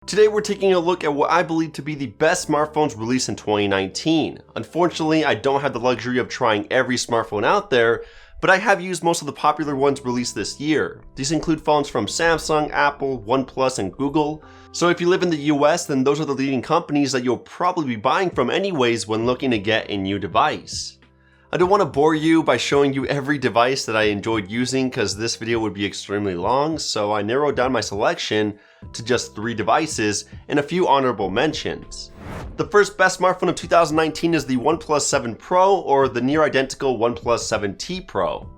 Today we're taking a look at what I believe to be the best smartphones released in 2019. Unfortunately, I don't have the luxury of trying every smartphone out there, but I have used most of the popular ones released this year. These include phones from Samsung, Apple, OnePlus, and Google. So if you live in the US, then those are the leading companies that you'll probably be buying from anyways when looking to get a new device. I don't want to bore you by showing you every device that I enjoyed using because this video would be extremely long, so I narrowed down my selection to just 3 devices and a few honorable mentions. The first best smartphone of 2019 is the OnePlus 7 Pro or the near identical OnePlus 7T Pro.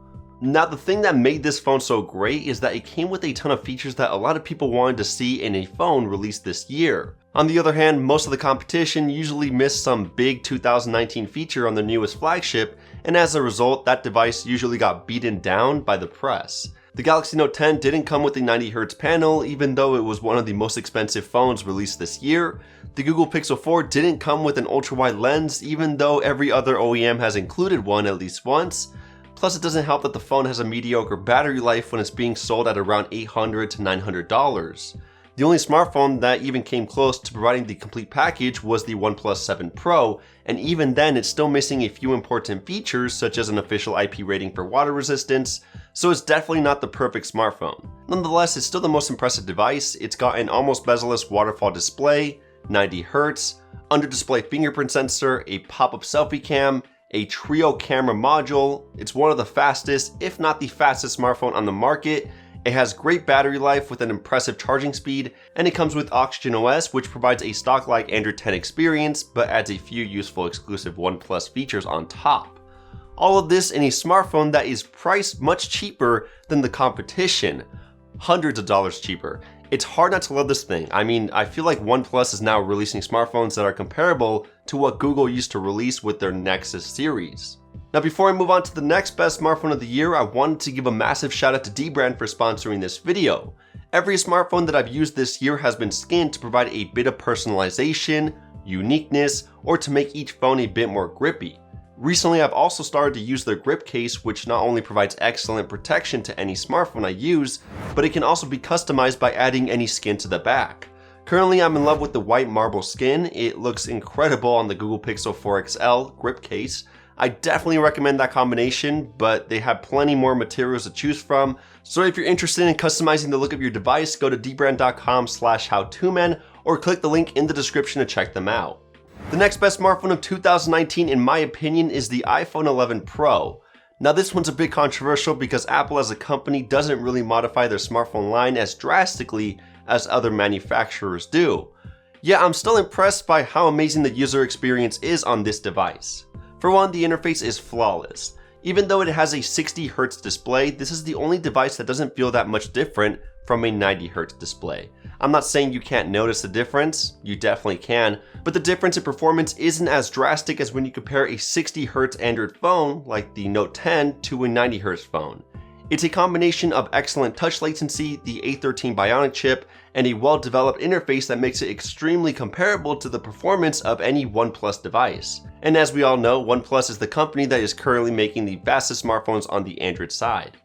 Now the thing that made this phone so great is that it came with a ton of features that a lot of people wanted to see in a phone released this year. On the other hand, most of the competition usually missed some big 2019 feature on their newest flagship, and as a result, that device usually got beaten down by the press. The Galaxy Note 10 didn't come with a 90Hz panel, even though it was one of the most expensive phones released this year. The Google Pixel 4 didn't come with an ultra-wide lens, even though every other OEM has included one at least once. Plus, it doesn't help that the phone has a mediocre battery life when it's being sold at around $800 to $900. The only smartphone that even came close to providing the complete package was the OnePlus 7 Pro, and even then it's still missing a few important features such as an official IP rating for water resistance, so it's definitely not the perfect smartphone. Nonetheless, it's still the most impressive device. It's got an almost bezel-less waterfall display, 90Hz, under-display fingerprint sensor, a pop-up selfie cam, a trio camera module. It's one of the fastest, if not the fastest smartphone on the market. It has great battery life with an impressive charging speed, and it comes with Oxygen OS, which provides a stock-like Android 10 experience, but adds a few useful exclusive OnePlus features on top. All of this in a smartphone that is priced much cheaper than the competition, hundreds of dollars cheaper. It's hard not to love this thing. I mean, I feel like OnePlus is now releasing smartphones that are comparable to what Google used to release with their Nexus series. Now before I move on to the next best smartphone of the year, I wanted to give a massive shout out to dbrand for sponsoring this video. Every smartphone that I've used this year has been skinned to provide a bit of personalization, uniqueness, or to make each phone a bit more grippy. Recently, I've also started to use their grip case, which not only provides excellent protection to any smartphone I use, but it can also be customized by adding any skin to the back. Currently, I'm in love with the white marble skin. It looks incredible on the Google Pixel 4 XL grip case. I definitely recommend that combination, but they have plenty more materials to choose from. So if you're interested in customizing the look of your device, go to dbrand.com/HowToMen or click the link in the description to check them out. The next best smartphone of 2019 in my opinion is the iPhone 11 Pro. Now this one's a bit controversial because Apple as a company doesn't really modify their smartphone line as drastically as other manufacturers do. Yet I'm still impressed by how amazing the user experience is on this device. For one, the interface is flawless. Even though it has a 60Hz display, this is the only device that doesn't feel that much different from a 90Hz display. I'm not saying you can't notice the difference, you definitely can, but the difference in performance isn't as drastic as when you compare a 60Hz Android phone like the Note 10 to a 90Hz phone. It's a combination of excellent touch latency, the A13 Bionic chip, and a well-developed interface that makes it extremely comparable to the performance of any OnePlus device. And as we all know, OnePlus is the company that is currently making the fastest smartphones on the Android side.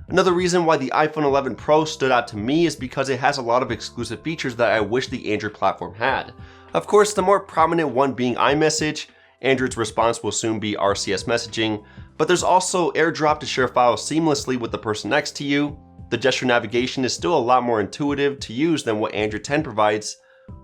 Another reason why the iPhone 11 Pro stood out to me is because it has a lot of exclusive features that I wish the Android platform had. Of course, the more prominent one being iMessage. Android's response will soon be RCS messaging, but there's also AirDrop to share files seamlessly with the person next to you. The gesture navigation is still a lot more intuitive to use than what Android 10 provides.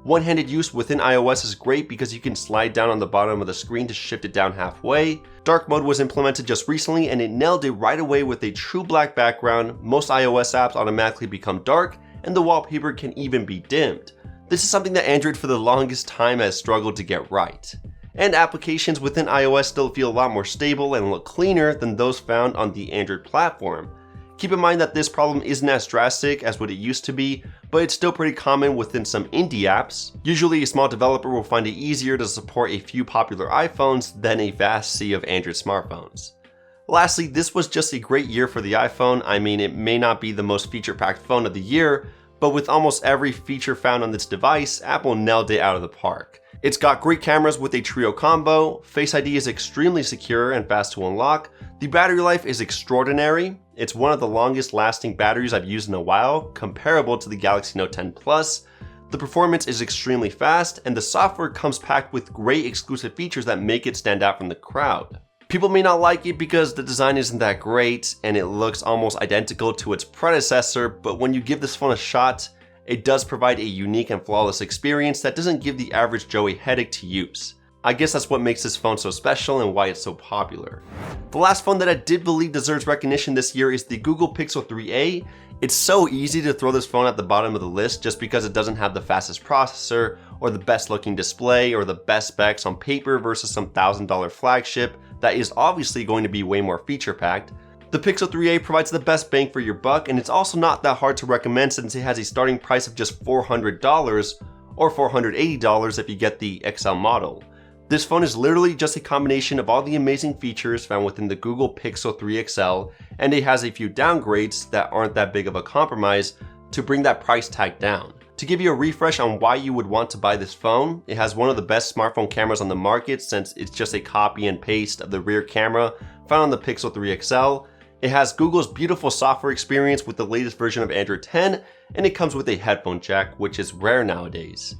One-handed use within iOS is great because you can slide down on the bottom of the screen to shift it down halfway. Dark mode was implemented just recently and it nailed it right away with a true black background. Most iOS apps automatically become dark and the wallpaper can even be dimmed. This is something that Android for the longest time has struggled to get right. And applications within iOS still feel a lot more stable and look cleaner than those found on the Android platform. Keep in mind that this problem isn't as drastic as what it used to be, but it's still pretty common within some indie apps. Usually a small developer will find it easier to support a few popular iPhones than a vast sea of Android smartphones. Lastly, this was just a great year for the iPhone. I mean, it may not be the most feature-packed phone of the year, but with almost every feature found on this device, Apple nailed it out of the park. It's got great cameras with a trio combo, Face ID is extremely secure and fast to unlock, the battery life is extraordinary, it's one of the longest lasting batteries I've used in a while, comparable to the Galaxy Note 10 Plus, The performance is extremely fast, and the software comes packed with great exclusive features that make it stand out from the crowd. People may not like it because the design isn't that great and it looks almost identical to its predecessor, but when you give this phone a shot, it does provide a unique and flawless experience that doesn't give the average Joe a headache to use. I guess that's what makes this phone so special and why it's so popular. The last phone that I did believe deserves recognition this year is the Google Pixel 3a. It's so easy to throw this phone at the bottom of the list just because it doesn't have the fastest processor or the best looking display or the best specs on paper versus some $1,000 flagship that is obviously going to be way more feature packed. The Pixel 3a provides the best bang for your buck, and it's also not that hard to recommend since it has a starting price of just $400 or $480 if you get the XL model. This phone is literally just a combination of all the amazing features found within the Google Pixel 3 XL, and it has a few downgrades that aren't that big of a compromise to bring that price tag down. To give you a refresh on why you would want to buy this phone, it has one of the best smartphone cameras on the market since it's just a copy and paste of the rear camera found on the Pixel 3 XL. It has Google's beautiful software experience with the latest version of Android 10, and it comes with a headphone jack, which is rare nowadays.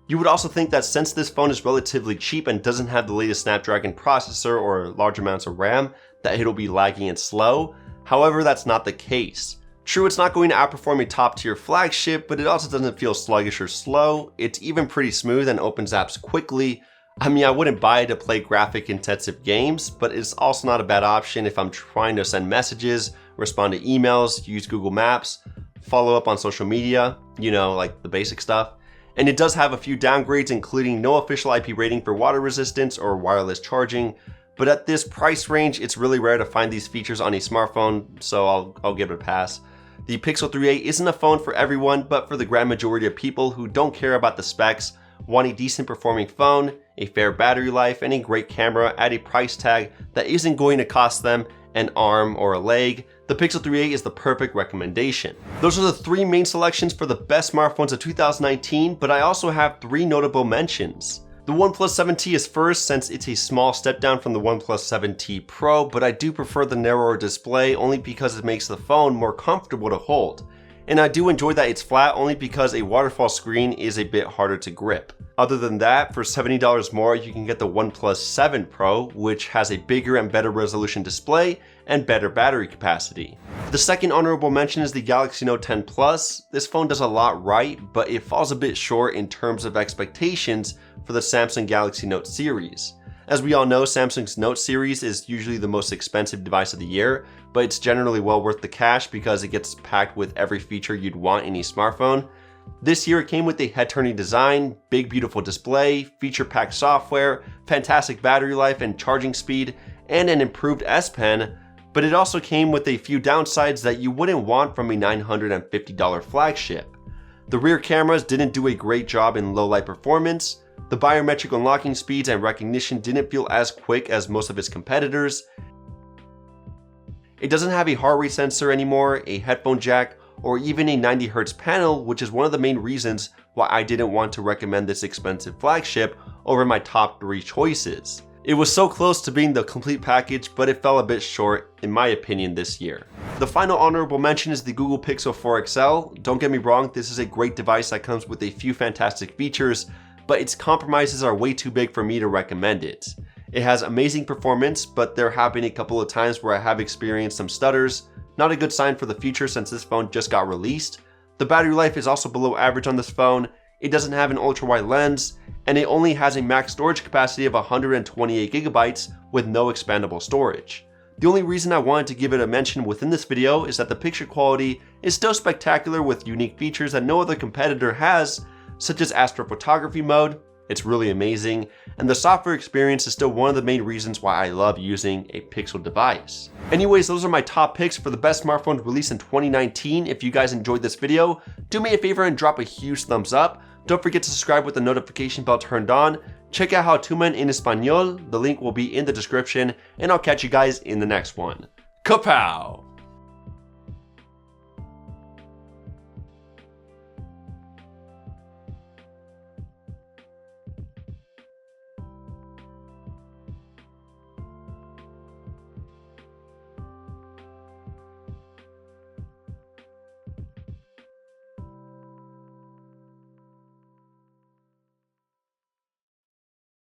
You would also think that since this phone is relatively cheap and doesn't have the latest Snapdragon processor or large amounts of RAM, that it'll be laggy and slow. However, that's not the case. True, it's not going to outperform a top tier flagship, but it also doesn't feel sluggish or slow. It's even pretty smooth and opens apps quickly. I mean, I wouldn't buy it to play graphic intensive games, but it's also not a bad option if I'm trying to send messages, respond to emails, use Google Maps, follow up on social media, you know, like the basic stuff. And it does have a few downgrades, including no official IP rating for water resistance or wireless charging. But at this price range, it's really rare to find these features on a smartphone, so I'll give it a pass. The Pixel 3a isn't a phone for everyone, but for the grand majority of people who don't care about the specs, want a decent performing phone, a fair battery life, and a great camera at a price tag that isn't going to cost them an arm or a leg, the Pixel 3a is the perfect recommendation. Those are the three main selections for the best smartphones of 2019, but I also have three notable mentions. The OnePlus 7T is first since it's a small step down from the OnePlus 7T Pro, but I do prefer the narrower display only because it makes the phone more comfortable to hold. And I do enjoy that it's flat only because a waterfall screen is a bit harder to grip. Other than that, for $70 more, you can get the OnePlus 7 Pro, which has a bigger and better resolution display and better battery capacity. The second honorable mention is the Galaxy Note 10 Plus. This phone does a lot right, but it falls a bit short in terms of expectations for the Samsung Galaxy Note series. As we all know, Samsung's Note series is usually the most expensive device of the year, but it's generally well worth the cash because it gets packed with every feature you'd want in a smartphone. This year it came with a head-turning design, big beautiful display, feature-packed software, fantastic battery life and charging speed, and an improved S Pen, but it also came with a few downsides that you wouldn't want from a $950 flagship. The rear cameras didn't do a great job in low light performance, the biometric unlocking speeds and recognition didn't feel as quick as most of its competitors. It doesn't have a heart rate sensor anymore, a headphone jack, or even a 90Hz panel, which is one of the main reasons why I didn't want to recommend this expensive flagship over my top three choices. It was so close to being the complete package, but it fell a bit short, in my opinion, this year. The final honorable mention is the Google Pixel 4 XL. Don't get me wrong, this is a great device that comes with a few fantastic features, but its compromises are way too big for me to recommend it. It has amazing performance, but there have been a couple of times where I have experienced some stutters. Not a good sign for the future since this phone just got released. The battery life is also below average on this phone. It doesn't have an ultra-wide lens, and it only has a max storage capacity of 128GB with no expandable storage. The only reason I wanted to give it a mention within this video is that the picture quality is still spectacular with unique features that no other competitor has, such as astrophotography mode. It's really amazing, and the software experience is still one of the main reasons why I love using a Pixel device. Anyways, those are my top picks for the best smartphones released in 2019. If you guys enjoyed this video, do me a favor and drop a huge thumbs up. Don't forget to subscribe with the notification bell turned on. Check out HowToMen in Español. The link will be in the description, and I'll catch you guys in the next one. Kapow!